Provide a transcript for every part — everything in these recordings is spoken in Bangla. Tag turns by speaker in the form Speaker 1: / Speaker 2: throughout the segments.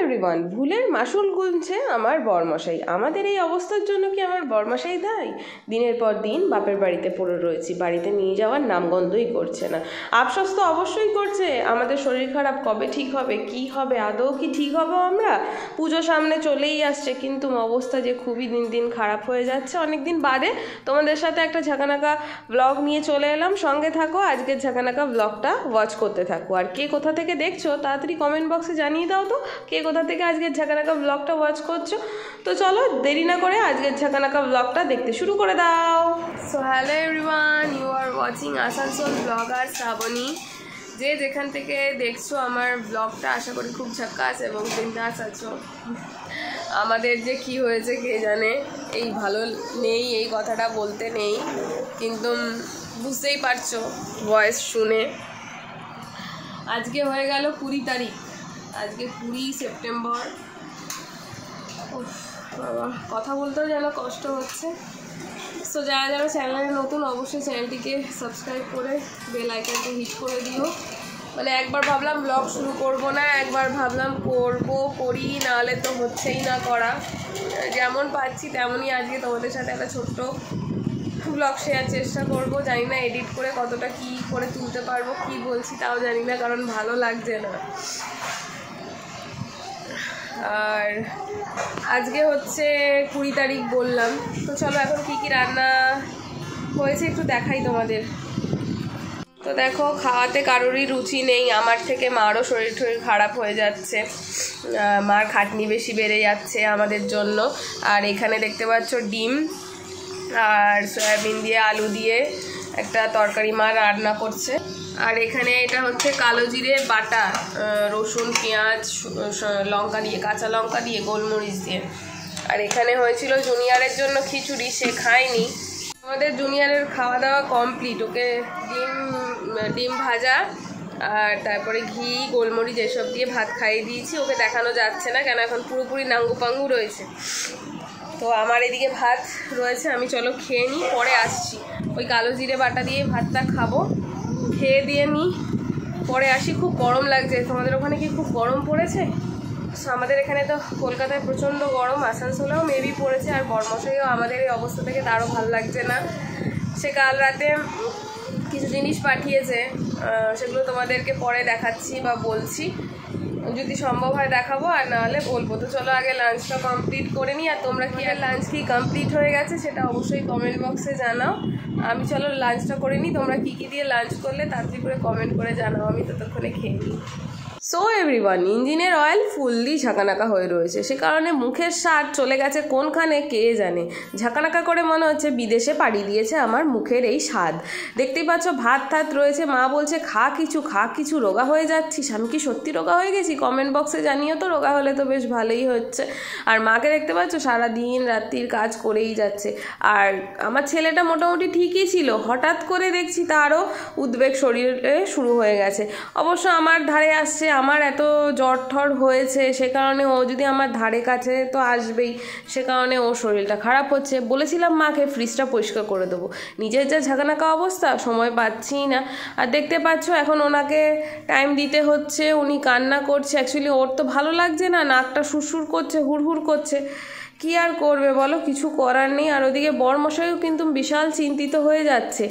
Speaker 1: এভরিওয়ান, ভুলের মাসুল গুনছে আমার বরমশাই। আমাদের এই অবস্থার জন্য কি আমার বরমশাই দায়ী? দিনের পর দিন বাপের বাড়িতে পড়ে রয়েছি, বাড়িতে নিয়ে যাওয়ার নামগন্ধই করছে না। আফসোস তো অবশ্যই করছে, আমাদের শরীর খারাপ কবে ঠিক হবে, কি হবে, আদৌ কি ঠিক হবো আমরা? পুজো সামনে চলেই আসছে, কিন্তু অবস্থা যে খুবই দিন দিন খারাপ হয়ে যাচ্ছে। অনেক দিন বাদে তোমাদের সাথে একটা ঝাঁকানাকা ব্লগ নিয়ে চলে এলাম, সঙ্গে থাকো, আজকের ঝাঁকানাকা ব্লগটা ওয়াচ করতে থাকো। আর কে কোথা থেকে দেখছো তাড়াতাড়ি কমেন্ট বক্সে জানিয়ে দাও তো, কে কোথা থেকে আজকের ঝাঁকানাকা ব্লগটা ওয়াচ করছো। তো চলো দেরি না করে আজকের ঝাঁকানাকা ব্লগটা দেখতে শুরু করে দাও। So hello everyone, you are watching Asansol blogger Shrabani. যে যেখান থেকে দেখছো আমার ব্লগটা, আশা করি খুব ঝাক্কাস এবং বিন্দাস আছো। আমাদের যে কি হয়েছে কে জানে, এই ভালো নেই, এই কথাটা বলতে নেই, কিন্তু বুঝতেই পারছো ভয়েস শুনে। আজকে হয়ে গেল 20 তারিখ, আজকে 20 সেপ্টেম্বর। বাবা, কথা বলতেও যেন কষ্ট হচ্ছে। সো যারা যারা চ্যানেলে নতুন, অবশ্যই চ্যানেলটিকে সাবস্ক্রাইব করে বেল আইকনটি হিট করে দিও। মানে একবার ভাবলাম ব্লগ শুরু করব না, একবার ভাবলাম করি, নাহলে তো হচ্ছেই না করা। যেমন পাচ্ছি তেমনই আজকে তোমাদের সাথে একটা ছোট্ট ব্লগ শেয়ার চেষ্টা করব। জানি না এডিট করে কতটা কি করে তুলতে পারবো, কি বলছি তাও জানি না, কারণ ভালো লাগছে না। আর আজকে হচ্ছে 20 তারিখ বললাম, তো চলো এখন কি কি রান্না হয়েছে একটু দেখাই তোমাদের। তো দেখো, খাওয়াতে কারোরই রুচি নেই, আমার থেকে মারও শরীর খারাপ হয়ে যাচ্ছে, মার খাটনি বেশি বেড়ে যাচ্ছে আমাদের জন্য। আর এখানে দেখতে পাচ্ছ ডিম আর সয়াবিন দিয়ে আলু দিয়ে একটা তরকারি মা রান্না করছে। আর এখানে এটা হচ্ছে কালো জিরে বাটা, রসুন পেঁয়াজ লঙ্কা দিয়ে, কাঁচা লঙ্কা দিয়ে, গোলমরিচ দিয়ে। আর এখানে হয়েছিল জুনিয়রের জন্য খিচুড়ি, সে খায়নি। আমাদের জুনিয়রের খাওয়া দাওয়া কমপ্লিট, ওকে ডিম ভাজা আর তারপরে ঘি গোলমরিচ এসব দিয়ে ভাত খাইয়ে দিয়েছি। ওকে দেখানো যাচ্ছে না, কেন এখন পুরোপুরি নাঙ্গু পাঙ্গু রয়েছে। তো আমার এদিকে ভাত রয়েছে, আমি চলো খেয়ে নিই, পরে আসছি। ওই কালো জিরে বাটা দিয়ে ভাতটা খাবো, খেয়ে দিয়ে নিই, পরে আসি। খুব গরম লাগছে, তোমাদের ওখানে কি খুব গরম পড়েছে? আমাদের এখানে তো কলকাতায় প্রচণ্ড গরম, আসানসোলেও মেবি পড়েছে। আর বরমশাইও আমাদের এই অবস্থা থেকে তারও ভালো লাগছে না। সে কাল রাতে কিছু জিনিস পাঠিয়েছে, সেগুলো তোমাদেরকে পরে দেখাচ্ছি বা বলছি, যদি সম্ভব হয় দেখাবো, আর নাহলে বলবো। তো চলো আগে লাঞ্চটা কমপ্লিট করে নিই। আর তোমরা কি আর লাঞ্চ কি কমপ্লিট হয়ে গেছে সেটা অবশ্যই কমেন্ট বক্সে জানাও। আমি চলো লাঞ্চটা করে নিই, তোমরা কী কী দিয়ে লাঞ্চ করলে তাড়াতাড়ি করে কমেন্ট করে জানাও, আমি ততক্ষণে খেয়ে নিই। সো এভরিওয়ান, ইঞ্জিনের অয়েল ফুললি ঝাঁকানাকা হয়ে রয়েছে, সে কারণে মুখের স্বাদ চলে গেছে কোনখানে কে জানে। ঝাঁকানাকা করে মনে হচ্ছে বিদেশে পাড়ি দিয়েছে আমার মুখের এই স্বাদ। দেখতেই পাচ্ছ ভাত ঠাত রয়েছে, মা বলছে খা কিছু, রোগা হয়ে যাচ্ছিস। আমি কি সত্যি রোগা হয়ে গেছি? কমেন্ট বক্সে জানিও তো, রোগা হলে তো বেশ ভালোই হচ্ছে। আর মাকে দেখতে পাচ্ছ সারাদিন রাত্রির কাজ করেই যাচ্ছে। আর আমার ছেলেটা মোটামুটি ঠিকই ছিল, হঠাৎ করে দেখছি তারও উদ্বেগ শরীরে শুরু হয়ে গেছে। অবশ্য আমার ধারে আসছে, আমার এত জ্বর ঠর হয়েছে, সে কারণে ও যদি আমার ধারে কাছে তো আসবেই, সে কারণে ওর শরীরটা খারাপ হচ্ছে। বলেছিলাম মাকে ফ্রিজটা পরিষ্কার করে দেবো, নিজের যা ঝাঁকানাকা অবস্থা, সময় পাচ্ছিই না। আর দেখতে পাচ্ছ এখন ওনাকে টাইম দিতে হচ্ছে, উনি কান্না করছে। অ্যাকচুয়ালি ওর তো ভালো লাগছে না, নাকটা সুরসুর করছে, হুড়হুড় করছে। কি আর করবে বলো, কিছু করার নেই। আর ওদিকে বরমশাইও কিন্তু বিশাল চিন্তিত হয়ে যাচ্ছে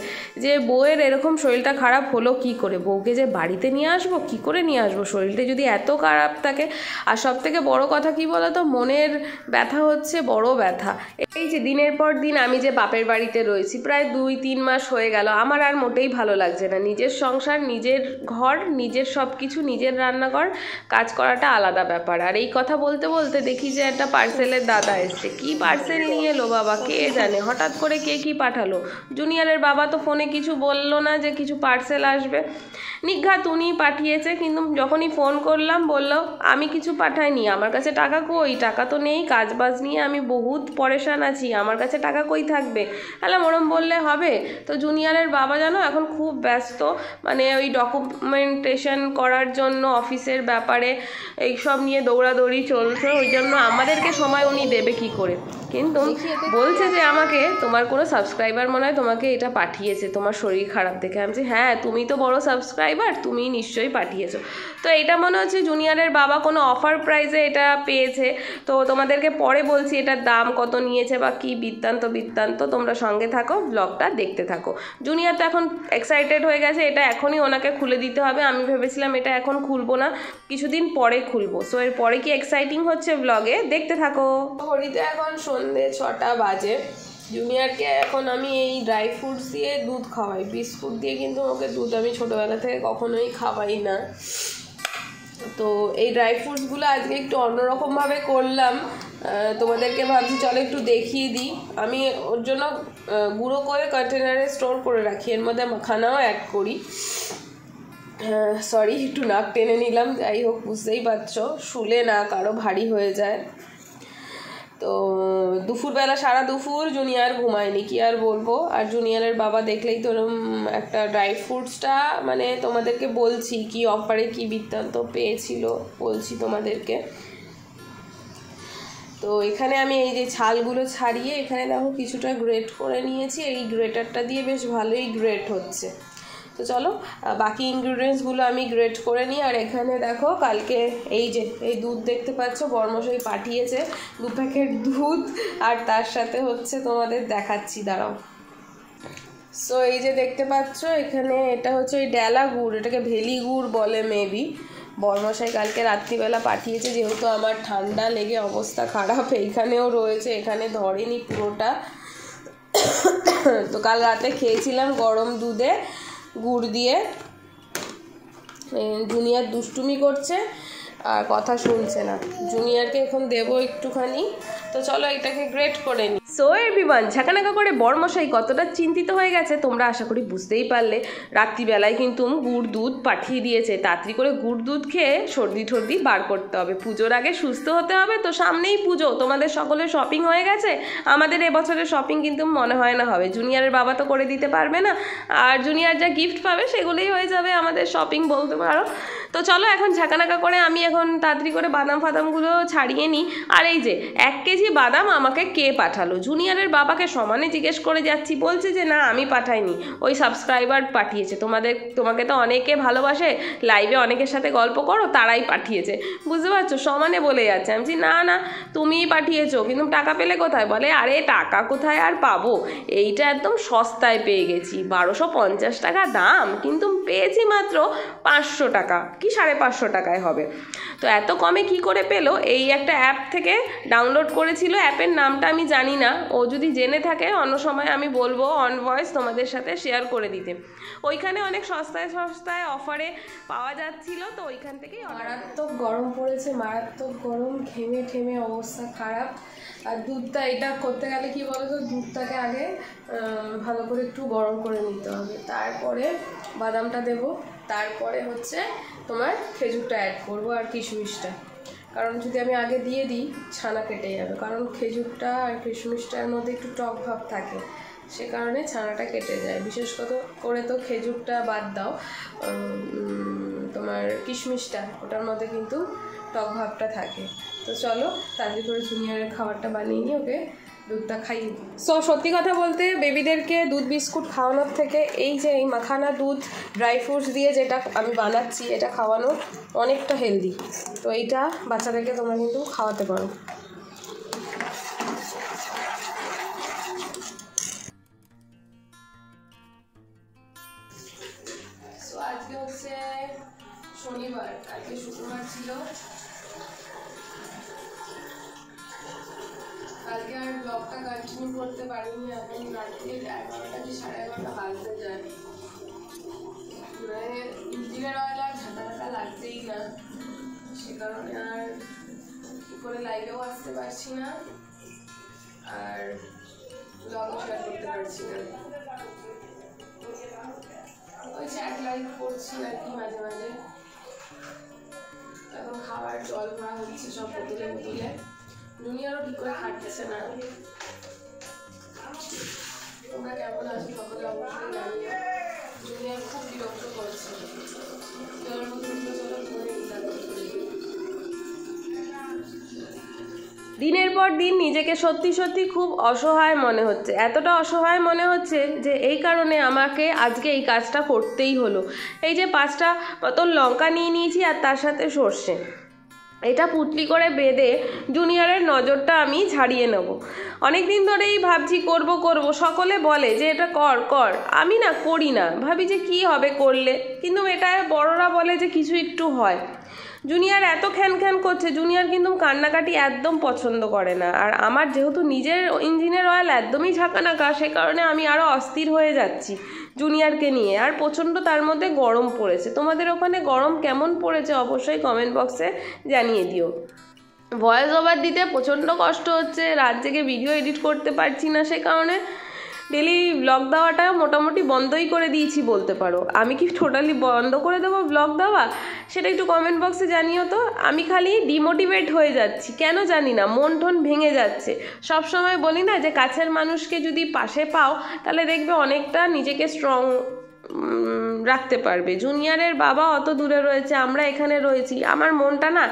Speaker 1: যে বউয়ের এরকম শরীরটা খারাপ হলো কি করে, বউকে যে বাড়িতে নিয়ে আসবো, কি করে নিয়ে আসবো, শরীরটা যদি এত খারাপ থাকে। আর সব থেকে বড় কথা কি বলো তো, মনের ব্যথা হচ্ছে বড় ব্যথা। এই যে দিনের পর দিন আমি যে বাপের বাড়িতে রয়েছি, প্রায় 2-3 মাস হয়ে গেল, আমার আর মোটেই ভালো লাগছে না। নিজের সংসার, নিজের ঘর, নিজের সব কিছু, নিজের রান্নাঘর, কাজ করাটা আলাদা ব্যাপার। আর এই কথা বলতে বলতে দেখি যে একটা পার্সেলের দাদা এসছে। কি পার্সেল নিয়ে এলো বাবা, কে জানে, হঠাৎ করে কে কি পাঠালো। জুনিয়রের বাবা তো ফোনে কিছু বললো না যে কিছু পার্সেল আসবে, নিঘাত উনি পাঠিয়েছে। কিন্তু যখনই ফোন করলাম বললো আমি কিছু পাঠাইনি, আমার কাছে টাকা কই, টাকা তো নেই, কাজবাজ নিয়ে আমি বহুত পরেশান আছি, আমার কাছে টাকা কই থাকবে। তাহলে ওরম বললে হবে? তো জুনিয়রের বাবা জানো এখন খুব ব্যস্ত, মানে ওই ডকুমেন্টেশন করার জন্য অফিসের ব্যাপারে এইসব নিয়ে দৌড়াদৌড়ি চলছে, ওই জন্য আমাদেরকে সময় উনি দেবে নেবে কি করে। কিন্তু বলছে যে আমাকে তোমার কোনো সাবস্ক্রাইবার মনে হয় তোমাকে এটা পাঠিয়েছে তোমার শরীর খারাপ দেখে। আমি বলছি হ্যাঁ তুমি তো বড় সাবস্ক্রাইবার, তুমি নিশ্চয়ই পাঠিয়েছো। তো এটা মনে হচ্ছে জুনিয়রের বাবা কোনো অফার প্রাইসে এটা পেয়েছে। তো তোমাদেরকে পরে বলছি এটার দাম কত নিয়েছে বা কি বৃত্তান্ত তোমরা সঙ্গে থাকো, ব্লগটা দেখতে থাকো। জুনিয়র তো এখন এক্সাইটেড হয়ে গেছে, এটা এখনই ওনাকে খুলে দিতে হবে। আমি ভেবেছিলাম এটা এখন খুলবো না, কিছুদিন পরে খুলবো। সো এর পরে কি এক্সাইটিং হচ্ছে ব্লগে দেখতে থাকো। ঘড়িতে এখন সন্ধ্যে 6টা বাজে। জুনিয়রকে এখন আমি এই ড্রাই ফ্রুটস দিয়ে দুধ খাওয়াই, বিস্কুট দিয়ে কিন্তু ওকে দুধ আমি ছোটোবেলা থেকে কখনোই খাওয়াই না। তো এই ড্রাই ফ্রুটসগুলো আজকে একটু অন্যরকমভাবে করলাম, তোমাদেরকে ভাবছি চলো একটু দেখিয়ে দিই। আমি ওর জন্য গুঁড়ো করে কন্টেনারে স্টোর করে রাখি, এর মধ্যে মাখানাও অ্যাড করি। সরি একটু নাক টেনে নিলাম, যাই হোক বুঝতেই পারছো শুলে না কারো ভারী হয়ে যায়। তো দুপুরবেলা সারা দুপুর জুনিয়র ঘুমায়নি, কি আর বলবো। আর জুনিয়রের বাবা দেখলেই তো একটা ড্রাই ফ্রুটসটা মানে তোমাদেরকে বলছি কি অফারে কি বৃত্তান্ত পেয়েছিল বলছি তোমাদেরকে। তো এখানে আমি এই যে ছালগুলো ছাড়িয়ে এখানে দেখো কিছুটা গ্রেট করে নিয়েছি, এই গ্রেটারটা দিয়ে বেশ ভালোই গ্রেট হচ্ছে। তো চলো বাকি ইনগ্রিডিয়েন্টসগুলো আমি গ্রেট করে নিই। আর এখানে দেখো কালকে এই যে এই দুধ দেখতে পাচ্ছ বর্মশাই পাঠিয়েছে 2 প্যাকেট দুধ, আর তার সাথে হচ্ছে তোমাদের দেখাচ্ছি দাঁড়াও। সো এই যে দেখতে পাচ্ছ এখানে এটা হচ্ছে ওই ডেলা গুড়, এটাকে ভেলি গুড় বলে মেবি। বর্মশাই কালকে রাত্রিবেলা পাঠিয়েছে, যেহেতু আমার ঠান্ডা লেগে অবস্থা খারাপ। এইখানেও রয়েছে, এখানে ধরেনি পুরোটা। তো কাল রাতে খেয়েছিলাম গরম দুধে গুড় দিয়ে। জুনিয়র দুষ্টুমি করছে আর কথা শুনছে না, জুনিয়রকে এখন দেবো একটুখানি। তো চলো এটাকে গ্রেট করে নিই। সো এভরিওয়ান, ঝাঁকানাকা করে বরমশাই কতটা চিন্তিত হয়ে গেছে তোমরা আশা করি বুঝতেই পারলে। রাত্রিবেলায় কিন্তু গুড় দুধ পাঠিয়ে দিয়েছে, তাড়াতাড়ি করে গুড় দুধ খেয়ে সর্দি ঠর্দি বার করতে হবে, পুজোর আগে সুস্থ হতে হবে। তো সামনেই পুজো, তোমাদের সকলের শপিং হয়ে গেছে, আমাদের এবছরের শপিং কিন্তু মনে হয় না হবে। জুনিয়রের বাবা তো করে দিতে পারবে না, আর জুনিয়র যা গিফট পাবে সেগুলোই হয়ে যাবে আমাদের শপিং বলতে পারো। তো চলো এখন ঝাঁকানাকা করে আমি এখন তাড়াতাড়ি করে বাদাম ফাদামগুলো ছাড়িয়ে নিই। আর এই যে 1 কেজি বাদাম আমাকে কে পাঠালো, জুনিয়রের বাবাকে সমানে জিজ্ঞেস করে যাচ্ছি, বলছে যে না আমি পাঠাইনি, ওই সাবস্ক্রাইবার পাঠিয়েছে। তোমাকে তো অনেকে ভালোবাসে, লাইভে অনেকের সাথে গল্প করো, তারাই পাঠিয়েছে, বুঝতে পারছো, সমানে বলে যাচ্ছে। আমি বলছি না তুমিই পাঠিয়েছো, কিন্তু টাকা পেলে কোথায়? বলে আরে টাকা কোথায় আর পাবো, এইটা একদম সস্তায় পেয়ে গেছি, 1250 টাকা দাম, কিন্তু পেয়েছি মাত্র 500 টাকা কি 550 টাকায় হবে। তো এত কমে কি করে পেলো? এই একটা অ্যাপ থেকে ডাউনলোড করেছিল, অ্যাপের নামটা আমি জানি না, ও যদি জেনে থাকে অন্য সময় আমি বলবো অন ভয়েস তোমাদের সাথে শেয়ার করে দিতে। ওইখানে অনেক সস্তায় অফারে পাওয়া যাচ্ছিল, তো ওইখান থেকেই। মারাত্মক গরম পড়েছে, মারাত্মক গরম, ঘেমে অবস্থা খারাপ। আর দুধটা এটা করতে গেলে কি বলো তো, দুধটাকে আগে ভালো করে একটু গরম করে নিতে হবে, তারপরে বাদামটা দেবো, তারপরে হচ্ছে তোমার খেজুরটা অ্যাড করবো আর কিশমিশটা। কারণ যদি আমি আগে দিয়ে দিই ছানা কেটে যাবে, কারণ খেজুরটা আর কিশমিশটার মধ্যে একটু টক ভাব থাকে, সে কারণে ছানাটা কেটে যায়। বিশেষ করে তো খেজুরটা বাদ দাও, তোমার কিশমিশটা ওটার মধ্যে কিন্তু টক ভাবটা থাকে। তো চলো তাড়াতাড়ি করে জুনিয়রের খাবারটা বানিয়ে নিই, ওকে দুধটা খাইয়ে দিই। সো সত্যি কথা বলতে বেবিদেরকে দুধ বিস্কুট খাওয়ানোর থেকে এই যে এই মাখানা দুধ ড্রাই ফ্রুটস দিয়ে যেটা আমি বানাচ্ছি এটা খাওয়ানো অনেকটা হেলদি। তো এইটা বাচ্চাদেরকে তোমরা কিন্তু খাওয়াতে পারো। সো আজকে হচ্ছে শনিবার, আজকে শুক্রবার ছিল, আজকে আর ব্লগটা কন্টিনিউ করতে পারিনি। এখন রাত্রি 11টা কি 11:30 বাজতে যায়, মানে দিনের বেলা ঝাঁটা লাগছেই না, সে কারণে আর কি করে লাইভেও আসতে পারছি না আর ব্লগও শেয়ার করতে পারছি না। ওই চ্যাট লাইভ করছি আর কি মাঝে মাঝে। এখন খাবার জল ভরা হচ্ছে সব বোতলে, জুনিয়রও ঠিক করে খাটছে না। তোমরা কেমন আছো সকলে অবশ্যই জানিও। জুনিয়র খুব বিরক্ত করছে, জলের মধ্যে চলো ধরে দিনের পর দিন নিজেকে সত্যি সত্যি খুব অসহায় মনে হচ্ছে, এতটা অসহায় মনে হচ্ছে যে এই কারণে আমাকে আজকে এই কাজটা করতেই হলো। এই যে 5টা মতন লঙ্কা নিয়ে নিয়েছি আর তার সাথে সর্ষে, এটা পুটলি করে বেঁধে জুনিয়রের নজরটা আমি ছাড়িয়ে নেব। অনেক দিন ধরেই ভাবছি করব করব, সকলে বলে যে এটা কর কর, আমি না করি না, ভাবি যে কি হবে করলে, কিন্তু এটা বড়রা বলে যে কিছু একটু হয়। জুনিয়র এত খ্যান খ্যান করছে, জুনিয়র কিন্তু কান্নাকাটি একদম পছন্দ করে না, আর আমার যেহেতু নিজের ইঞ্জিনের অয়েল একদমই ঝাঁকানাকা, সে কারণে আমি আরও অস্থির হয়ে যাচ্ছি জুনিয়রকে নিয়ে। আর প্রচণ্ড তার মধ্যে গরম পড়েছে। তোমাদের ওখানে গরম কেমন পড়েছে অবশ্যই কমেন্ট বক্সে জানিয়ে দিও। ভয়েস ওভার দিতে প্রচণ্ড কষ্ট হচ্ছে, রাত জেগে ভিডিও এডিট করতে পারছি না, সে কারণে ডেলি ব্লগ দেওয়াটা মোটামুটি বন্ধই করে দিয়েছি বলতে পারো। আমি কি টোটালি বন্ধ করে দেবো ব্লগ দেওয়া, সেটা একটু কমেন্ট বক্সে জানিও তো। আমি খালি ডিমোটিভেট হয়ে যাচ্ছি, কেন জানি না, মন টন ভেঙে যাচ্ছে। সব সময় বলি না যে কাছের মানুষকে যদি পাশে পাও তাহলে দেখবে অনেকটা নিজেকে স্ট্রং রাখতে পারবে। জুনিয়রের বাবা অত দূরে রয়েছে, আমরা এখানে রয়েছি, আমার মনটা না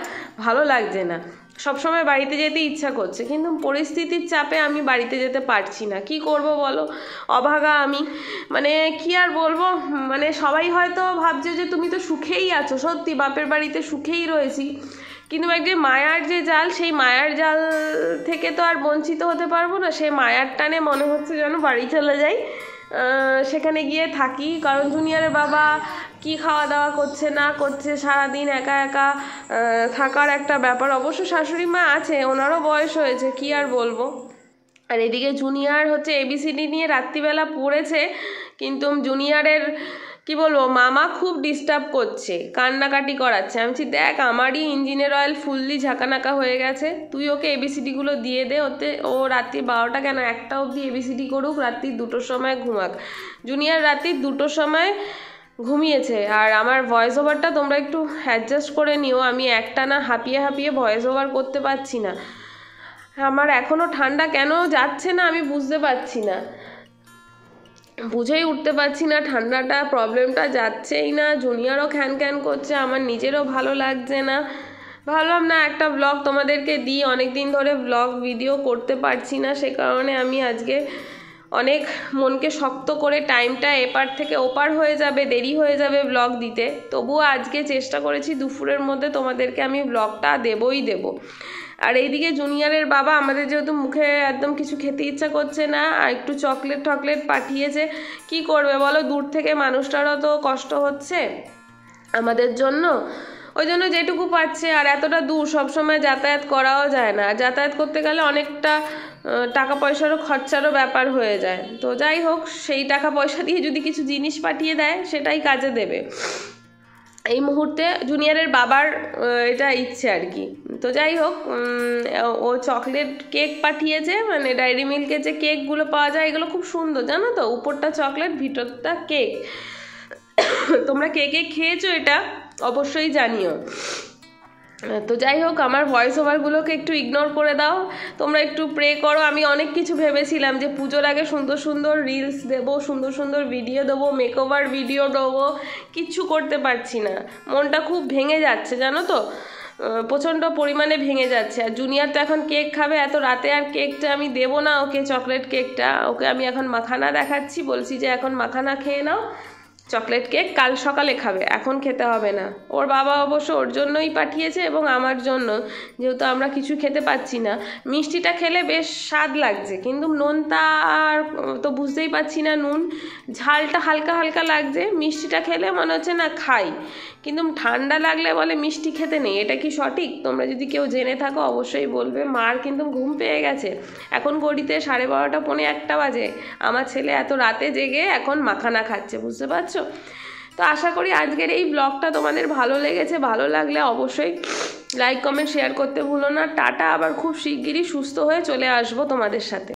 Speaker 1: ভালো লাগছে না, সবসময় বাড়িতে যেতে ইচ্ছা করছে, কিন্তু পরিস্থিতির চাপে আমি বাড়িতে যেতে পারছি না। কি করব বলো, অভাগা আমি, মানে কি আর বলবো। মানে সবাই হয়তো ভাবছে যে তুমি তো সুখেই আছো, সত্যি বাপের বাড়িতে সুখেই রয়েছি, কিন্তু এক যে মায়ার যে জাল, সেই মায়ার জাল থেকে তো আর বঞ্চিত হতে পারবো না। সেই মায়ার টানে মনে হচ্ছে যেন বাড়ি চলে যাই, সেখানে গিয়ে থাকি। কারণ জুনিয়রের বাবা কি খাওয়া দাওয়া করছে না করছে, সারাদিন একা একা থাকার একটা ব্যাপার। অবশ্য শাশুড়ি মা আছে, ওনারও বয়স হয়েছে, কি আর বলবো। আর এদিকে জুনিয়র হচ্ছে এবিসিডি নিয়ে রাত্রিবেলা পড়েছে, কিন্তু জুনিয়রের কি বলবো, মামা খুব ডিস্টার্ব করছে, কান্নাকাটি করাচ্ছে। আমি বলছি দেখ আমারই ইঞ্জিনের অয়েল ফুললি ঝাঁকানাকা হয়ে গেছে, তুই ওকে এবিসিডিগুলো দিয়ে দে, ওতে ও রাত্রি 12টা কেন 1টা অবধি এবিসিডি করুক, রাত্রি 2টোর সময় ঘুমাক। জুনিয়র রাত্রি 2টোর সময় ঘুমিয়েছে। আর আমার ভয়েস ওভারটা তোমরা একটু অ্যাডজাস্ট করে নিও, আমি একটানা হাঁপিয়ে হাঁপিয়ে ভয়েস ওভার করতে পারছি না। আমার এখনও ঠান্ডা কেন যাচ্ছে না আমি বুঝতে পারছি না, বুঝেই উঠতে পারছি না, ঠান্ডাটা প্রবলেমটা যাচ্ছেই না। জুনিয়রও খ্যান খ্যান করছে, আমার নিজেরও ভালো লাগছে না। ভাবলাম না একটা ব্লগ তোমাদেরকে দিই, অনেক দিন ধরে ব্লগ ভিডিও করতে পারছি না, সে কারণে আমি আজকে অনেক মনকে শক্ত করে, টাইমটা এপার থেকে ওপার হয়ে যাবে, দেরি হয়ে যাবে ব্লগ দিতে, তবুও আজকে চেষ্টা করেছি দুপুরের মধ্যে তোমাদেরকে আমি ব্লগটা দেবই দেব। আর এইদিকে জুনিয়রের বাবা আমাদের যেহেতু মুখে একদম কিছু খেতে ইচ্ছা করছে না, আর একটু চকলেট টকলেট পাঠিয়েছে, কি করবে বলো, দূর থেকে মানুষটারও তো কষ্ট হচ্ছে আমাদের জন্য, ওই জন্য যেটুকু পাচ্ছে। আর এতটা দূর সবসময় যাতায়াত করাও যায় না, যাতায়াত করতে গেলে অনেকটা টাকা পয়সারও খরচারও ব্যাপার হয়ে যায়। তো যাই হোক, সেই টাকা পয়সা দিয়ে যদি কিছু জিনিস পাঠিয়ে দেয় সেটাই কাজে দেবে। এই মুহূর্তে জুনিয়রের বাবার এটা ইচ্ছে আর কি। তো যাই হোক, ও চকলেট কেক পাঠিয়েছে, মানে ডায়েরি মিল্কের যে কেকগুলো পাওয়া যায় এগুলো খুব সুন্দর জানো তো, উপরটা চকলেট ভিতরটা কেক। তোমরা কে কে খেয়েছো এটা অবশ্যই জানিও। তো যাই হোক, আমার ভয়েস ওভারগুলোকে একটু ইগনোর করে দাও, তোমরা একটু প্রে করো। আমি অনেক কিছু ভেবেছিলাম যে পুজোর আগে সুন্দর সুন্দর রিলস দেবো, সুন্দর সুন্দর ভিডিও দেবো, মেকওভার ভিডিও দেবো, কিচ্ছু করতে পারছি না, মনটা খুব ভেঙে যাচ্ছে জানো তো, প্রচণ্ড পরিমাণে ভেঙে যাচ্ছে। আর জুনিয়র তো এখন কেক খাবে এত রাতে, আর কেকটা আমি দেবো না ওকে, চকলেট কেকটা ওকে আমি এখন মাখানা দেখাচ্ছি, বলছি যে এখন মাখানা খেয়ে নাও, চকলেট কেক কাল সকালে খাবে, এখন খেতে হবে না। ওর বাবা অবশ্য ওর জন্যই পাঠিয়েছে এবং আমার জন্য, যেহেতু আমরা কিছু খেতে পাচ্ছি না। মিষ্টিটা খেলে বেশ স্বাদ লাগছে, কিন্তু নুনটা আর তো বুঝতেই পারছি না, নুন ঝালটা হালকা হালকা লাগছে। মিষ্টিটা খেলে মনে হচ্ছে না খাই, কিন্তু ঠান্ডা লাগলে বলে মিষ্টি খেতে নেই, এটা কি সঠিক? তোমরা যদি কেউ জেনে থাকো অবশ্যই বলবে। মার কিন্তু ঘুম পেয়ে গেছে, এখন ঘড়িতে 12:30 পৌনে 1টা বাজে, আমার ছেলে এত রাতে জেগে এখন মাখানা খাচ্ছে, বুঝতে পারছো? তো আশা করি আজকের এই ব্লগটা তোমাদের ভালো লেগেছে, ভালো লাগলে অবশ্যই লাইক কমেন্ট শেয়ার করতে ভুলো না। টাটা, আবার খুব শিগগিরই সুস্থ হয়ে চলে আসবো তোমাদের সাথে।